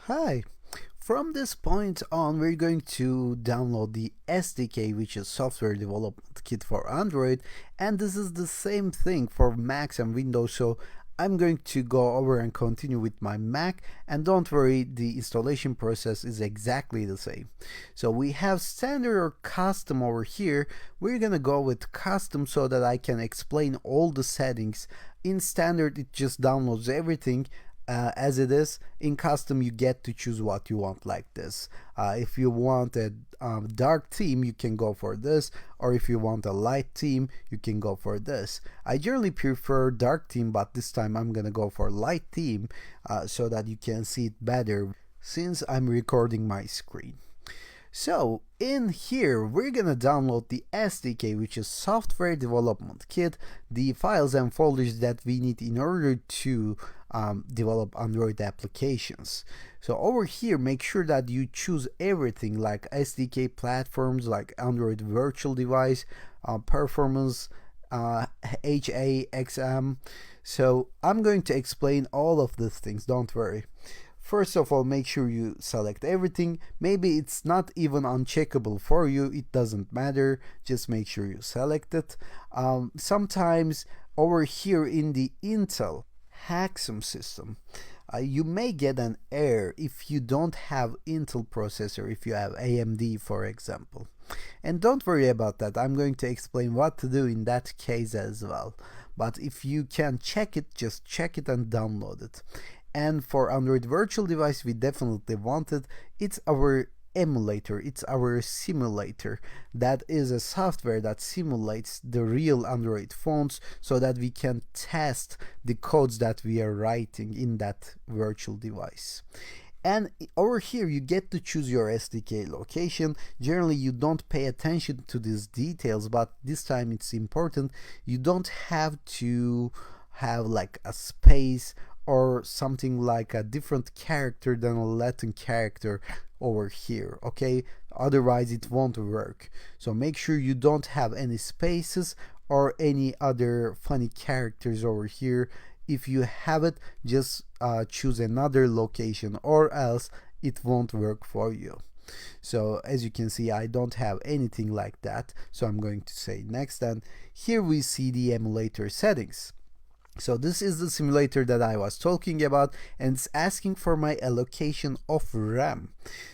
Hi. From this point on, we're going to download the SDK, which is Software Development Kit for Android, and this is the same thing for Macs and Windows, so I'm going to go over and continue with my Mac, and don't worry, the installation process is exactly the same. So we have standard or custom over here. We're gonna go with custom so that I can explain all the settings. In standard, it just downloads everything as it is. In custom, you get to choose what you want, like this. If you want a dark theme, you can go for this, or if you want a light theme, you can go for this. I generally prefer dark theme, but this time I'm gonna go for light theme so that you can see it better since I'm recording my screen. So in here, we're gonna download the SDK, which is Software Development Kit, the files and folders that we need in order to develop Android applications. So over here, make sure that you choose everything like SDK platforms like Android Virtual Device, Performance, HAXM. So I'm going to explain all of these things, don't worry. First of all, make sure you select everything. Maybe it's not even uncheckable for you, it doesn't matter, just make sure you select it. Sometimes over here in the Intel HAXM system, you may get an error if you don't have Intel processor, if you have AMD for example. And don't worry about that, I'm going to explain what to do in that case as well. But if you can check it, just check it and download it. And for Android Virtual Device, we definitely want it. It's our emulator, it's our simulator. That is a software that simulates the real Android phones so that we can test the codes that we are writing in that virtual device. And over here, you get to choose your SDK location. Generally, you don't pay attention to these details, but this time it's important. You don't have to have like a space or something like a different character than a Latin character over here, okay? Otherwise it won't work. So make sure you don't have any spaces or any other funny characters over here. If you have it, just choose another location or else it won't work for you. So as you can see, I don't have anything like that, so I'm going to say next, and here we see the emulator settings. So this is the simulator that I was talking about, and it's asking for my allocation of RAM.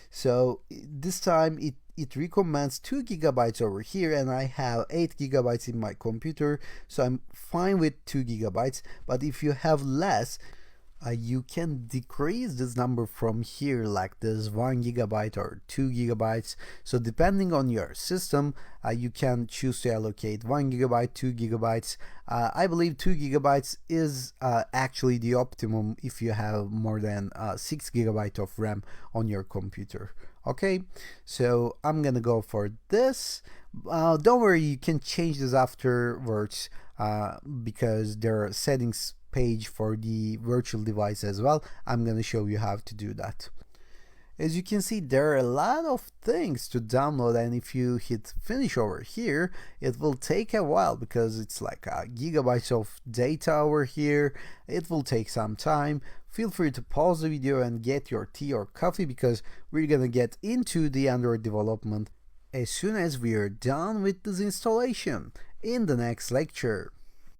So this time it recommends 2 gigabytes over here, and I have 8 gigabytes in my computer, so I'm fine with 2 gigabytes. But if you have less, you can decrease this number from here, like this 1 gigabyte or 2 gigabytes. So depending on your system, you can choose to allocate 1 gigabyte, 2 gigabytes. I believe 2 gigabytes is actually the optimum if you have more than 6 gigabyte of RAM on your computer. Okay, so I'm gonna go for this. Don't worry, you can change this afterwards because there are settings page for the virtual device as well. I'm gonna show you how to do that. As you can see, there are a lot of things to download, and if you hit finish over here, it will take a while because it's like gigabytes of data over here. It will take some time. Feel free to pause the video and get your tea or coffee because we're gonna get into the Android development as soon as we are done with this installation in the next lecture.